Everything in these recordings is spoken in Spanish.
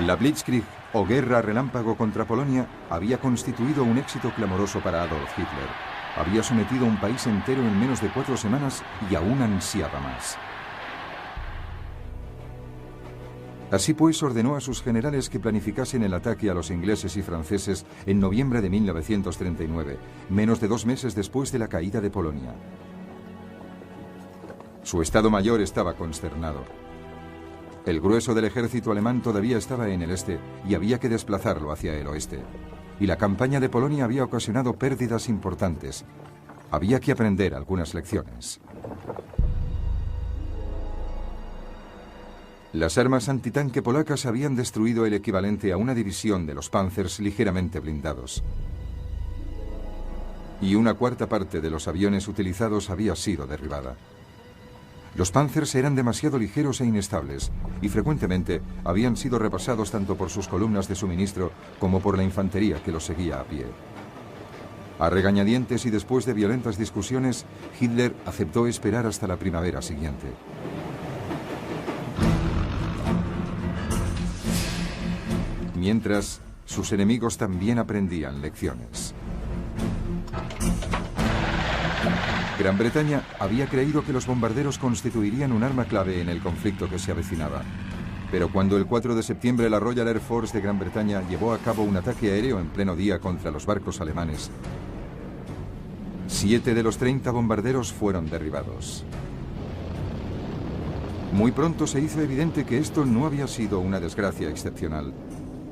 La Blitzkrieg, o guerra relámpago contra Polonia, había constituido un éxito clamoroso para Adolf Hitler. Había sometido a un país entero en menos de 4 semanas y aún ansiaba más. Así pues, ordenó a sus generales que planificasen el ataque a los ingleses y franceses en noviembre de 1939, menos de 2 meses después de la caída de Polonia. Su Estado Mayor estaba consternado. El grueso del ejército alemán todavía estaba en el este y había que desplazarlo hacia el oeste. Y la campaña de Polonia había ocasionado pérdidas importantes. Había que aprender algunas lecciones. Las armas antitanque polacas habían destruido el equivalente a una división de los Panzers ligeramente blindados. Y una cuarta parte de los aviones utilizados había sido derribada. Los Panzers eran demasiado ligeros e inestables y frecuentemente habían sido repasados tanto por sus columnas de suministro como por la infantería que los seguía a pie. A regañadientes y después de violentas discusiones, Hitler aceptó esperar hasta la primavera siguiente. Mientras, sus enemigos también aprendían lecciones. Gran Bretaña había creído que los bombarderos constituirían un arma clave en el conflicto que se avecinaba. Pero cuando el 4 de septiembre la Royal Air Force de Gran Bretaña llevó a cabo un ataque aéreo en pleno día contra los barcos alemanes, 7 de los 30 bombarderos fueron derribados. Muy pronto se hizo evidente que esto no había sido una desgracia excepcional.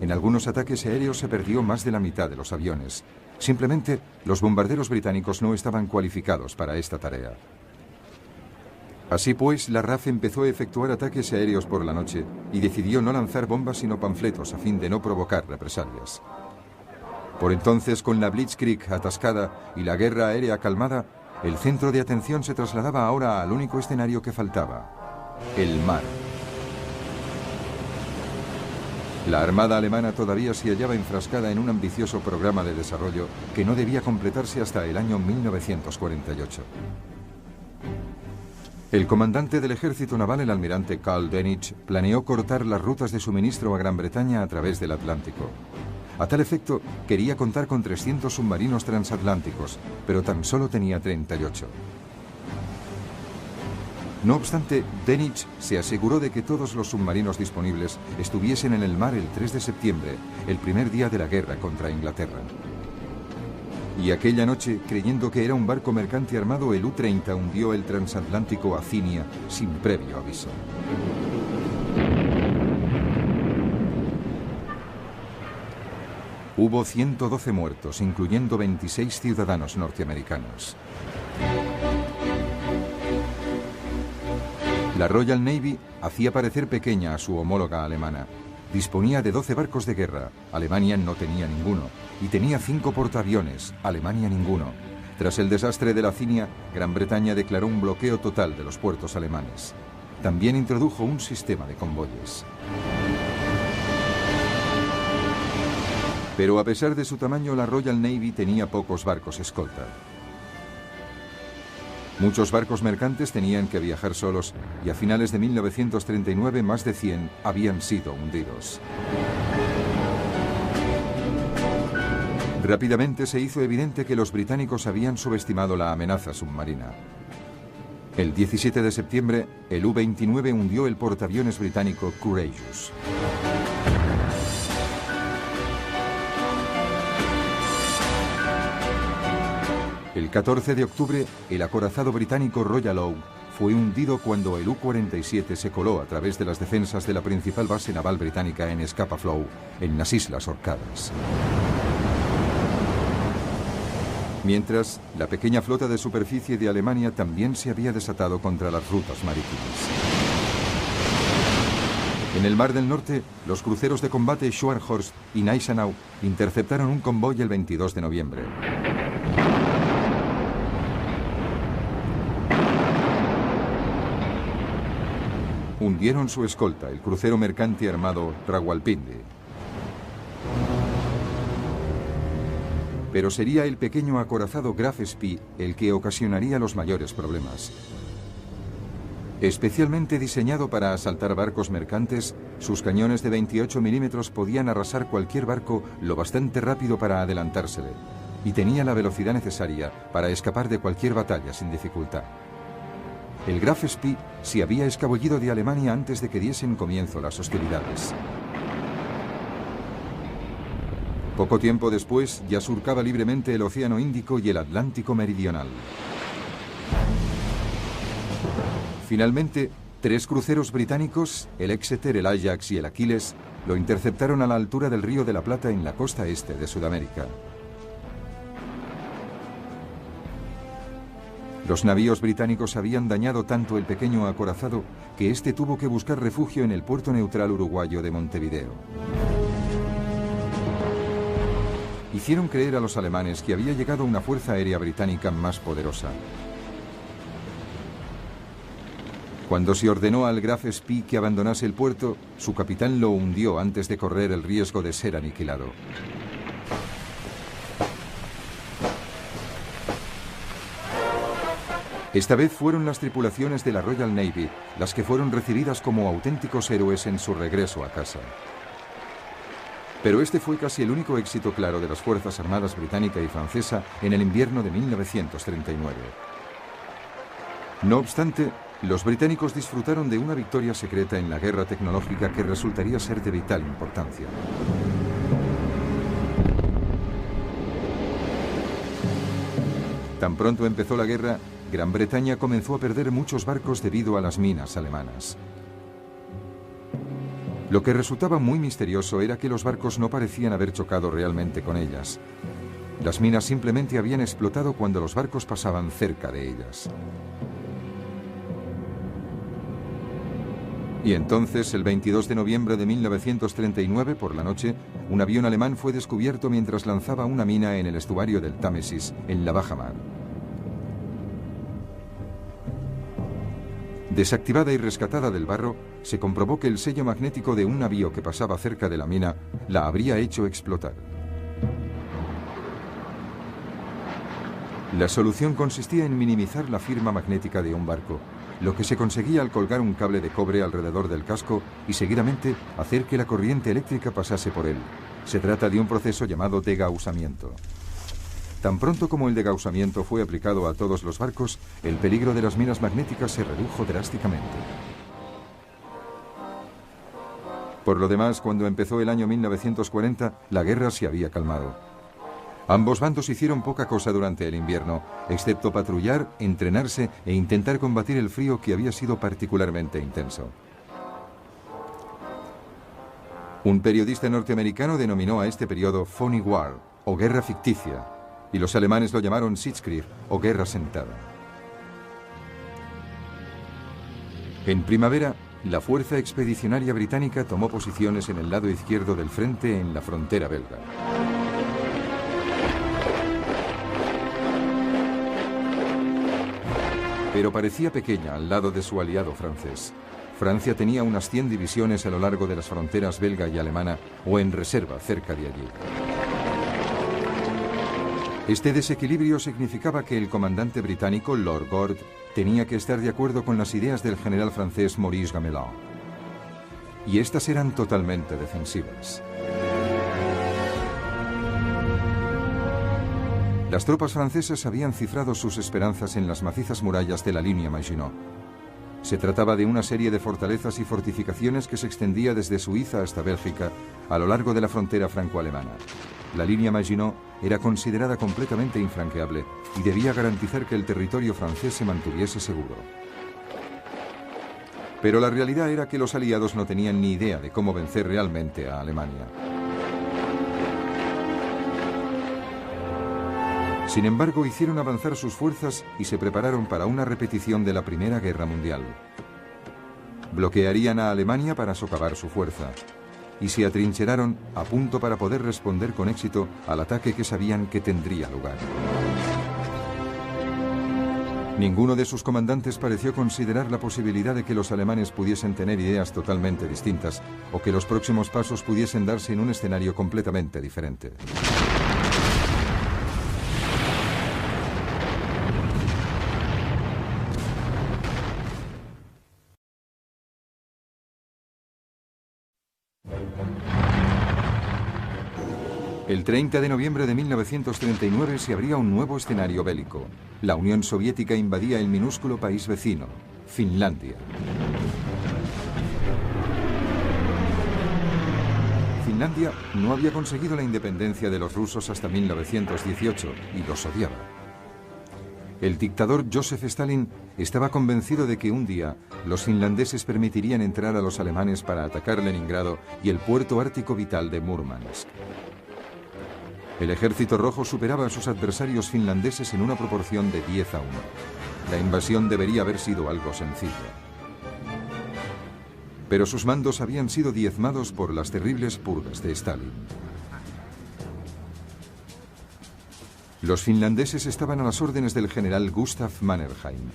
En algunos ataques aéreos se perdió más de la mitad de los aviones. Simplemente, los bombarderos británicos no estaban cualificados para esta tarea. Así pues, la RAF empezó a efectuar ataques aéreos por la noche y decidió no lanzar bombas sino panfletos a fin de no provocar represalias. Por entonces, con la Blitzkrieg atascada y la guerra aérea calmada, el centro de atención se trasladaba ahora al único escenario que faltaba: el mar. La Armada alemana todavía se hallaba enfrascada en un ambicioso programa de desarrollo que no debía completarse hasta el año 1948. El comandante del ejército naval, el almirante Karl Dönitz, planeó cortar las rutas de suministro a Gran Bretaña a través del Atlántico. A tal efecto, quería contar con 300 submarinos transatlánticos, pero tan solo tenía 38. No obstante, Dönitz se aseguró de que todos los submarinos disponibles estuviesen en el mar el 3 de septiembre, el primer día de la guerra contra Inglaterra. Y aquella noche, creyendo que era un barco mercante armado, el U-30 hundió el transatlántico Acinia sin previo aviso. Hubo 112 muertos, incluyendo 26 ciudadanos norteamericanos. La Royal Navy hacía parecer pequeña a su homóloga alemana. Disponía de 12 barcos de guerra, Alemania no tenía ninguno, y tenía 5 portaaviones, Alemania ninguno. Tras el desastre de la Acinia, Gran Bretaña declaró un bloqueo total de los puertos alemanes. También introdujo un sistema de convoyes. Pero a pesar de su tamaño, la Royal Navy tenía pocos barcos escolta. Muchos barcos mercantes tenían que viajar solos y a finales de 1939 más de 100 habían sido hundidos. Rápidamente se hizo evidente que los británicos habían subestimado la amenaza submarina. El 17 de septiembre, el U-29 hundió el portaaviones británico Courageous. El 14 de octubre, el acorazado británico Royal Oak fue hundido cuando el U-47 se coló a través de las defensas de la principal base naval británica en Scapa Flow, en las Islas Orcadas. Mientras, la pequeña flota de superficie de Alemania también se había desatado contra las rutas marítimas. En el Mar del Norte, los cruceros de combate Scharnhorst y Gneisenau interceptaron un convoy el 22 de noviembre. Hundieron su escolta, el crucero mercante armado Rawalpindi. Pero sería el pequeño acorazado Graf Spee el que ocasionaría los mayores problemas. Especialmente diseñado para asaltar barcos mercantes, sus cañones de 28 milímetros podían arrasar cualquier barco lo bastante rápido para adelantársele, y tenía la velocidad necesaria para escapar de cualquier batalla sin dificultad. El Graf Spee se había escabullido de Alemania antes de que diesen comienzo las hostilidades. Poco tiempo después ya surcaba libremente el Océano Índico y el Atlántico Meridional. Finalmente, 3 cruceros británicos, el Exeter, el Ajax y el Aquiles, lo interceptaron a la altura del Río de la Plata en la costa este de Sudamérica. Los navíos británicos habían dañado tanto el pequeño acorazado que éste tuvo que buscar refugio en el puerto neutral uruguayo de Montevideo. Hicieron creer a los alemanes que había llegado una fuerza aérea británica más poderosa. Cuando se ordenó al Graf Spee que abandonase el puerto, su capitán lo hundió antes de correr el riesgo de ser aniquilado. Esta vez fueron las tripulaciones de la Royal Navy las que fueron recibidas como auténticos héroes en su regreso a casa. Pero este fue casi el único éxito claro de las Fuerzas Armadas británica y francesa en el invierno de 1939. No obstante, los británicos disfrutaron de una victoria secreta en la guerra tecnológica que resultaría ser de vital importancia. Tan pronto empezó la guerra, Gran Bretaña comenzó a perder muchos barcos debido a las minas alemanas. Lo que resultaba muy misterioso era que los barcos no parecían haber chocado realmente con ellas. Las minas simplemente habían explotado cuando los barcos pasaban cerca de ellas. Y entonces, el 22 de noviembre de 1939, por la noche, un avión alemán fue descubierto mientras lanzaba una mina en el estuario del Támesis, en la bajamar. Desactivada y rescatada del barro, se comprobó que el sello magnético de un navío que pasaba cerca de la mina la habría hecho explotar. La solución consistía en minimizar la firma magnética de un barco, lo que se conseguía al colgar un cable de cobre alrededor del casco y seguidamente hacer que la corriente eléctrica pasase por él. Se trata de un proceso llamado degausamiento. Tan pronto como el degausamiento fue aplicado a todos los barcos, el peligro de las minas magnéticas se redujo drásticamente. Por lo demás, cuando empezó el año 1940, la guerra se había calmado. Ambos bandos hicieron poca cosa durante el invierno, excepto patrullar, entrenarse e intentar combatir el frío que había sido particularmente intenso. Un periodista norteamericano denominó a este periodo Phony War, o guerra ficticia, y los alemanes lo llamaron Sitzkrieg, o guerra sentada. En primavera, la fuerza expedicionaria británica tomó posiciones en el lado izquierdo del frente en la frontera belga. Pero parecía pequeña al lado de su aliado francés. Francia tenía unas 100 divisiones a lo largo de las fronteras belga y alemana o en reserva cerca de allí. Este desequilibrio significaba que el comandante británico, Lord Gord, tenía que estar de acuerdo con las ideas del general francés Maurice Gamelin. Y estas eran totalmente defensivas. Las tropas francesas habían cifrado sus esperanzas en las macizas murallas de la línea Maginot. Se trataba de una serie de fortalezas y fortificaciones que se extendía desde Suiza hasta Bélgica, a lo largo de la frontera franco-alemana. La línea Maginot era considerada completamente infranqueable y debía garantizar que el territorio francés se mantuviese seguro. Pero la realidad era que los aliados no tenían ni idea de cómo vencer realmente a Alemania. Sin embargo, hicieron avanzar sus fuerzas y se prepararon para una repetición de la Primera Guerra Mundial. Bloquearían a Alemania para socavar su fuerza y se atrincheraron a punto para poder responder con éxito al ataque que sabían que tendría lugar. Ninguno de sus comandantes pareció considerar la posibilidad de que los alemanes pudiesen tener ideas totalmente distintas o que los próximos pasos pudiesen darse en un escenario completamente diferente. El 30 de noviembre de 1939 se abría un nuevo escenario bélico. La Unión Soviética invadía el minúsculo país vecino, Finlandia. Finlandia no había conseguido la independencia de los rusos hasta 1918 y los odiaba. El dictador Joseph Stalin estaba convencido de que un día los finlandeses permitirían entrar a los alemanes para atacar Leningrado y el puerto ártico vital de Múrmansk. El ejército rojo superaba a sus adversarios finlandeses en una proporción de 10 a 1. La invasión debería haber sido algo sencillo. Pero sus mandos habían sido diezmados por las terribles purgas de Stalin. Los finlandeses estaban a las órdenes del general Gustav Mannerheim.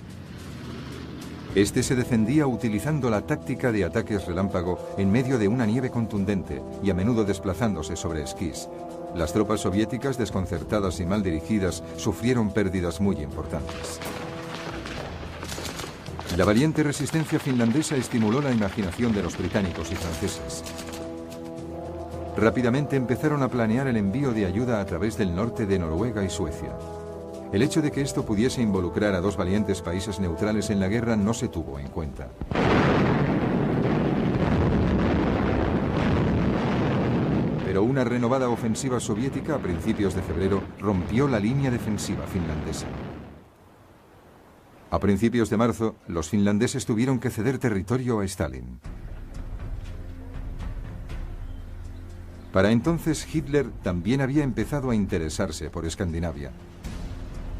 Este se defendía utilizando la táctica de ataques relámpago en medio de una nieve contundente y a menudo desplazándose sobre esquís. Las tropas soviéticas, desconcertadas y mal dirigidas, sufrieron pérdidas muy importantes. La valiente resistencia finlandesa estimuló la imaginación de los británicos y franceses. Rápidamente empezaron a planear el envío de ayuda a través del norte de Noruega y Suecia. El hecho de que esto pudiese involucrar a dos valientes países neutrales en la guerra no se tuvo en cuenta. Pero una renovada ofensiva soviética a principios de febrero rompió la línea defensiva finlandesa. A principios de marzo, los finlandeses tuvieron que ceder territorio a Stalin. Para entonces, Hitler también había empezado a interesarse por Escandinavia.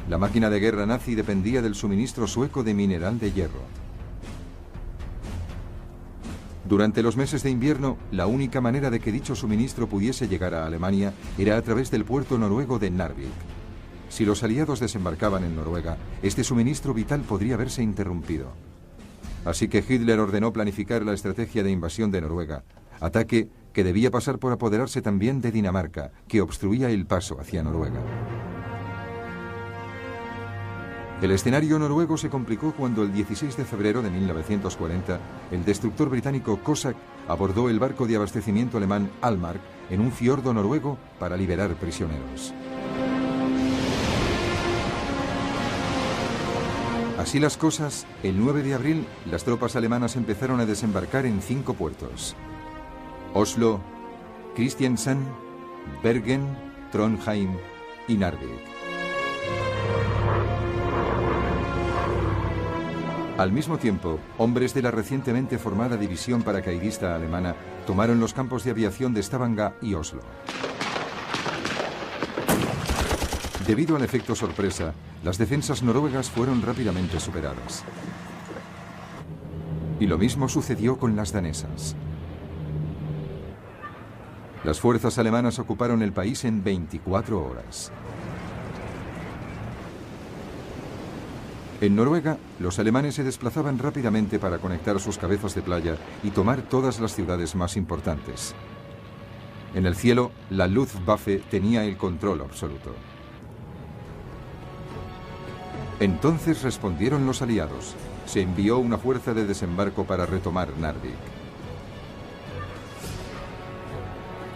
La máquina de guerra nazi dependía del suministro sueco de mineral de hierro. Durante los meses de invierno, la única manera de que dicho suministro pudiese llegar a Alemania era a través del puerto noruego de Narvik. Si los aliados desembarcaban en Noruega, este suministro vital podría verse interrumpido. Así que Hitler ordenó planificar la estrategia de invasión de Noruega, ataque que debía pasar por apoderarse también de Dinamarca, que obstruía el paso hacia Noruega. El escenario noruego se complicó cuando el 16 de febrero de 1940 el destructor británico Cossack abordó el barco de abastecimiento alemán Almark en un fiordo noruego para liberar prisioneros. Así las cosas, el 9 de abril las tropas alemanas empezaron a desembarcar en 5 puertos: Oslo, Kristiansand, Bergen, Trondheim y Narvik. Al mismo tiempo, hombres de la recientemente formada división paracaidista alemana tomaron los campos de aviación de Stavanger y Oslo. Debido al efecto sorpresa, las defensas noruegas fueron rápidamente superadas. Y lo mismo sucedió con las danesas. Las fuerzas alemanas ocuparon el país en 24 horas. En Noruega, los alemanes se desplazaban rápidamente para conectar sus cabezas de playa y tomar todas las ciudades más importantes. En el cielo, la Luftwaffe tenía el control absoluto. Entonces respondieron los aliados. Se envió una fuerza de desembarco para retomar Narvik.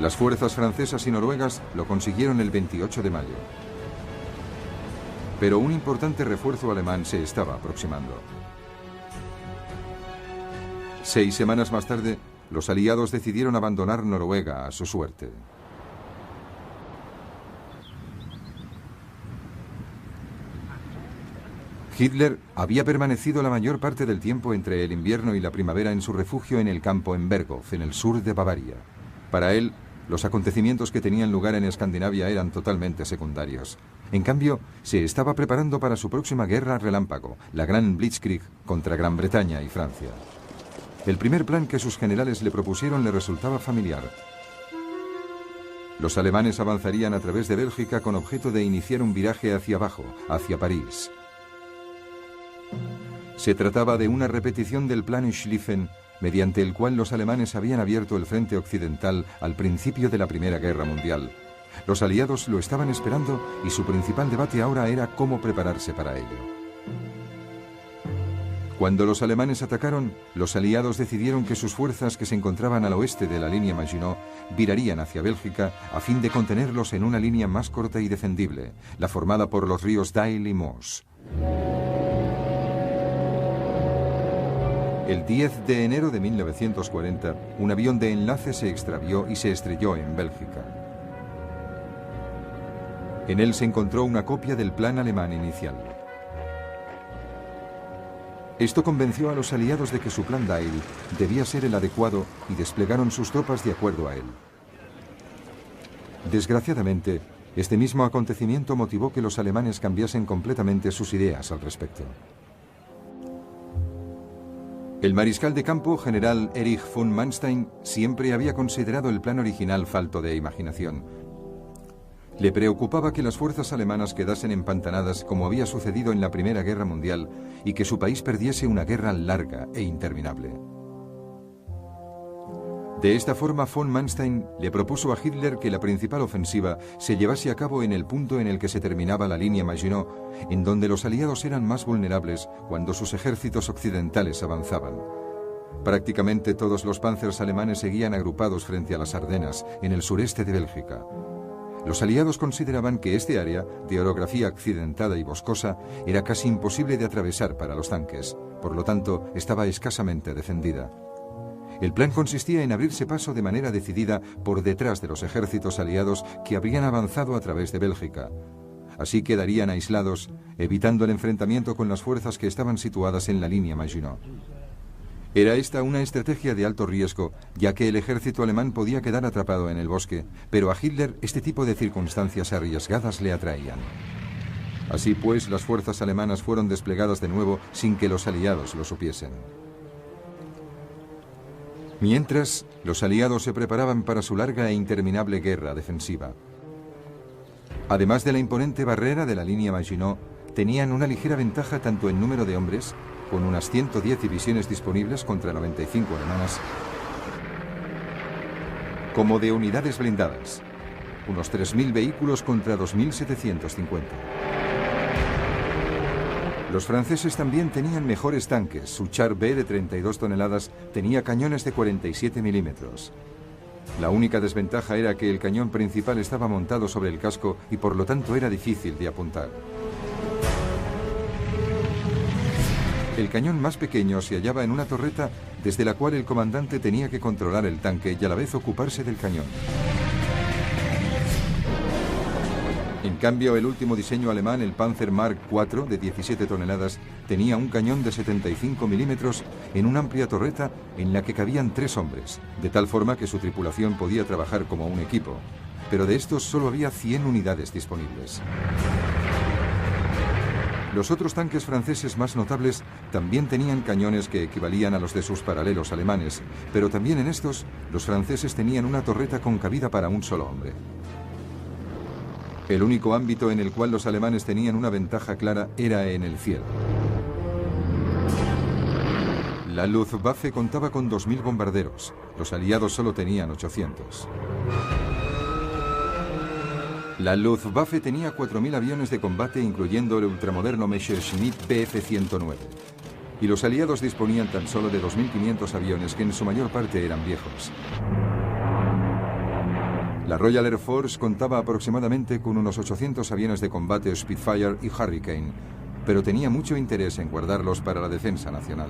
Las fuerzas francesas y noruegas lo consiguieron el 28 de mayo. Pero un importante refuerzo alemán se estaba aproximando. 6 semanas más tarde, los aliados decidieron abandonar Noruega a su suerte. Hitler había permanecido la mayor parte del tiempo entre el invierno y la primavera en su refugio en el campo en Berghof, en el sur de Bavaria. Para él, los acontecimientos que tenían lugar en Escandinavia eran totalmente secundarios. En cambio, se estaba preparando para su próxima guerra relámpago, la Gran Blitzkrieg contra Gran Bretaña y Francia. El primer plan que sus generales le propusieron le resultaba familiar. Los alemanes avanzarían a través de Bélgica con objeto de iniciar un viraje hacia abajo, hacia París. Se trataba de una repetición del plan Schlieffen, mediante el cual los alemanes habían abierto el frente occidental al principio de la Primera Guerra Mundial. Los aliados lo estaban esperando y su principal debate ahora era cómo prepararse para ello. Cuando los alemanes atacaron, los aliados decidieron que sus fuerzas que se encontraban al oeste de la línea Maginot virarían hacia Bélgica a fin de contenerlos en una línea más corta y defendible, la formada por los ríos Dyle y Meuse. El 10 de enero de 1940, un avión de enlace se extravió y se estrelló en Bélgica. En él se encontró una copia del plan alemán inicial. Esto convenció a los aliados de que su plan Dyle debía ser el adecuado y desplegaron sus tropas de acuerdo a él. Desgraciadamente, este mismo acontecimiento motivó que los alemanes cambiasen completamente sus ideas al respecto. El mariscal de campo, general Erich von Manstein, siempre había considerado el plan original falto de imaginación. Le preocupaba que las fuerzas alemanas quedasen empantanadas como había sucedido en la Primera Guerra Mundial y que su país perdiese una guerra larga e interminable. De esta forma, von Manstein le propuso a Hitler que la principal ofensiva se llevase a cabo en el punto en el que se terminaba la línea Maginot, en donde los aliados eran más vulnerables cuando sus ejércitos occidentales avanzaban. Prácticamente todos los panzers alemanes seguían agrupados frente a las Ardenas, en el sureste de Bélgica. Los aliados consideraban que este área, de orografía accidentada y boscosa, era casi imposible de atravesar para los tanques, por lo tanto, estaba escasamente defendida. El plan consistía en abrirse paso de manera decidida por detrás de los ejércitos aliados que habrían avanzado a través de Bélgica. Así quedarían aislados, evitando el enfrentamiento con las fuerzas que estaban situadas en la línea Maginot. Era esta una estrategia de alto riesgo, ya que el ejército alemán podía quedar atrapado en el bosque, pero a Hitler este tipo de circunstancias arriesgadas le atraían. Así pues, las fuerzas alemanas fueron desplegadas de nuevo sin que los aliados lo supiesen. Mientras, los aliados se preparaban para su larga e interminable guerra defensiva. Además de la imponente barrera de la línea Maginot, tenían una ligera ventaja tanto en número de hombres, con unas 110 divisiones disponibles contra 95 alemanas, como de unidades blindadas, unos 3.000 vehículos contra 2.750. Los franceses también tenían mejores tanques. Su Char B de 32 toneladas tenía cañones de 47 milímetros. La única desventaja era que el cañón principal estaba montado sobre el casco y por lo tanto era difícil de apuntar. El cañón más pequeño se hallaba en una torreta desde la cual el comandante tenía que controlar el tanque y a la vez ocuparse del cañón. En cambio, el último diseño alemán, el Panzer Mark IV de 17 toneladas, tenía un cañón de 75 milímetros en una amplia torreta en la que cabían 3 hombres, de tal forma que su tripulación podía trabajar como un equipo, pero de estos solo había 100 unidades disponibles. Los otros tanques franceses más notables también tenían cañones que equivalían a los de sus paralelos alemanes, pero también en estos, los franceses tenían una torreta con cabida para un solo hombre. El único ámbito en el cual los alemanes tenían una ventaja clara era en el cielo. La Luftwaffe contaba con 2.000 bombarderos, los aliados solo tenían 800. La Luftwaffe tenía 4.000 aviones de combate, incluyendo el ultramoderno Messerschmitt Bf-109. Y los aliados disponían tan solo de 2.500 aviones, que en su mayor parte eran viejos. La Royal Air Force contaba aproximadamente con unos 800 aviones de combate Spitfire y Hurricane, pero tenía mucho interés en guardarlos para la defensa nacional.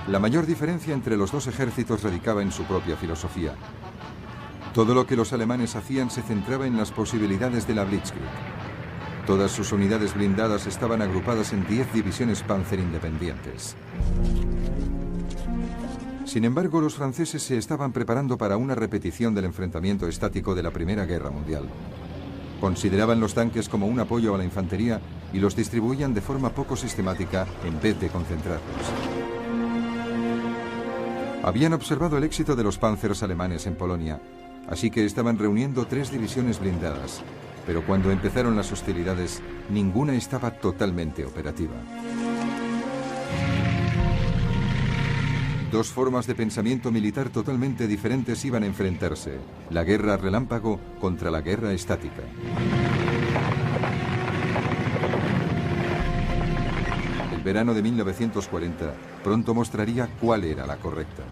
La mayor diferencia entre los dos ejércitos radicaba en su propia filosofía. Todo lo que los alemanes hacían se centraba en las posibilidades de la Blitzkrieg. Todas sus unidades blindadas estaban agrupadas en 10 divisiones Panzer independientes. Sin embargo, los franceses se estaban preparando para una repetición del enfrentamiento estático de la Primera Guerra Mundial. Consideraban los tanques como un apoyo a la infantería y los distribuían de forma poco sistemática en vez de concentrarlos. Habían observado el éxito de los panzers alemanes en Polonia, así que estaban reuniendo 3 divisiones blindadas, pero cuando empezaron las hostilidades, ninguna estaba totalmente operativa. Dos formas de pensamiento militar totalmente diferentes iban a enfrentarse: la guerra relámpago contra la guerra estática. El verano de 1940 pronto mostraría cuál era la correcta.